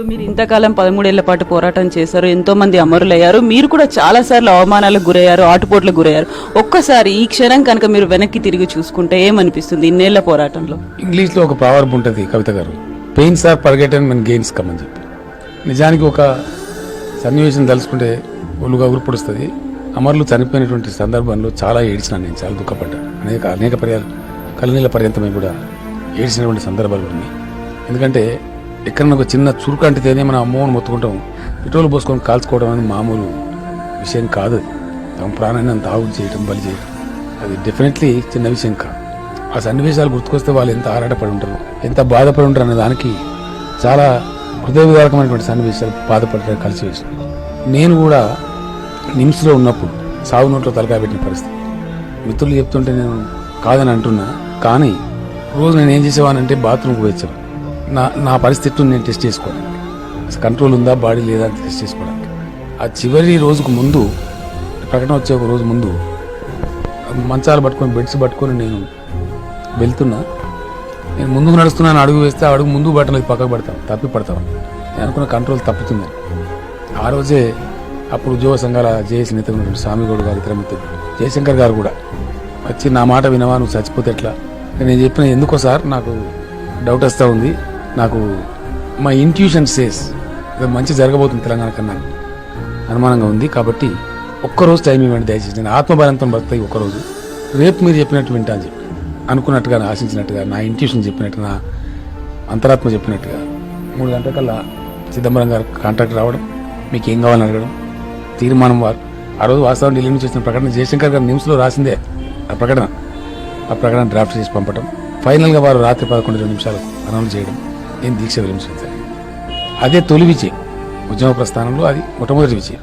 మీరు ఇంతకాలం 13 ఏళ్ల పాటు పోరాటం చేశారు, ఎంతో మంది అమరులయ్యారు, మీరు కూడా చాలా సార్లు అవమానాలకు గురయ్యారు, ఆటుపోట్లకు గురయ్యారు. ఒక్కసారి ఈ క్షణం కనుక మీరు వెనక్కి తిరిగి చూసుకుంటే ఏమనిపిస్తుంది ఇన్నేళ్ల పోరాటంలో? ఇంగ్లీష్లో ఒక ప్రావర్బ్ ఉంటుంది Kavitha garu, pains are forgotten men gains come అని చెప్పి. నిజానికి ఒక సన్నివేశం తలుచుకుంటే ఒళ్ళుగా ఉరుపొడుస్తుంది. అమరులు చనిపోయినటువంటి సందర్భంలో చాలా ఏడ్చినాను, నేను చాలా దుఃఖపడ్డాను. అనేక పర్యాలు కళ్ళనీళ్ళ పర్యంతమై కూడా ఏడ్చినటువంటి సందర్భాలు ఉన్నాయి. ఎందుకంటే ఎక్కడన్నా ఒక చిన్న చురుకు అంటితేనే మనం అమ్మోని మొత్తుకుంటాం. పెట్రోల్ పోసుకొని కాల్చుకోవడం అనేది మామూలు విషయం కాదు. తమ ప్రాణాన్ని అంత ఆవుడు చేయటం, బలి చేయటం, అది డెఫినెట్లీ చిన్న విషయం కాదు. ఆ సన్నివేశాలు గుర్తుకొస్తే వాళ్ళు ఎంత ఆరాటపడి ఉంటారు, ఎంత బాధపడి ఉంటారు అనే దానికి చాలా హృదయ విదారకమైనటువంటి సన్నివేశాలు బాధపడడానికి కలిసి వేసినాయి. నేను కూడా నిమ్స్లో ఉన్నప్పుడు సాగు నోట్లో తలకాయ పెట్టిన పరిస్థితి. మిత్రులు చెప్తుంటే నేను కాదని అంటున్నా, కానీ రోజు నేను ఏం చేసేవానంటే బాత్రూమ్కి వచ్చేవాను. నా పరిస్థితిని నేను టెస్ట్ చేసుకోవడానికి, అసలు కంట్రోల్ ఉందా బాడీ లేదా అని టెస్ట్ చేసుకోవడానికి. ఆ చివరి రోజుకు ముందు, ప్రకటన వచ్చే ఒక రోజు ముందు మంచాలు పట్టుకొని బెడ్స్ పట్టుకొని నేను వెళ్తున్నా. నేను ముందుకు నడుస్తున్నాను, అడుగు వేస్తే అడుగు ముందుకు పట్టలేదు, పక్కకు పడతాను, తప్పి పడతాను. నేను అనుకున్న కంట్రోల్ తప్పుతుందని ఆ రోజే అప్పుడు ఉద్యోగ సంఘాల జేఏసీ నేత ఉన్నటువంటి స్వామిగౌడ్ గారు, ఇతర మిత్రులు జయశంకర్ గారు కూడా వచ్చి నా మాట వినవా, నువ్వు చచ్చిపోతే ఎట్లా? నేను చెప్పిన, ఎందుకో సార్ నాకు డౌట్ వస్తూ ఉంది, నాకు మై ఇంట్యూషన్ సేస్ మంచి జరగబోతుంది తెలంగాణ కన్నా అనుమానంగా ఉంది, కాబట్టి ఒక్కరోజు టైం ఇవ్వండి దయచేసి, నేను ఆత్మబలంతో బతుకుతాయి ఒక్కరోజు, రేపు మీరు చెప్పినట్టు వింటా అని చెప్పి అనుకున్నట్టుగా, ఆశించినట్టుగా, నా ఇంట్యూషన్ చెప్పినట్టుగా, నా అంతరాత్మ చెప్పినట్టుగా 3 గంటల కల్లా చిదంబరం గారు కాంట్రాక్ట్ రావడం, మీకు ఏం కావాలని అడగడం, తీర్మానం వారు ఆ రోజు వాస్తవం ఢిల్లీ నుంచి వచ్చిన ప్రకటన జయశంకర్ గారు నిమ్స్లో రాసిందే ఆ ప్రకటన డ్రాఫ్ట్ చేసి పంపడం, ఫైనల్గా వారు రాత్రి 11:02 నిమిషాలకు అనౌన్స్ చేయడం, నేను దీక్ష విరమించాను. అదే తొలి విజయం ఉద్యమ ప్రస్థానంలో, అది మొట్టమొదటి విజయం.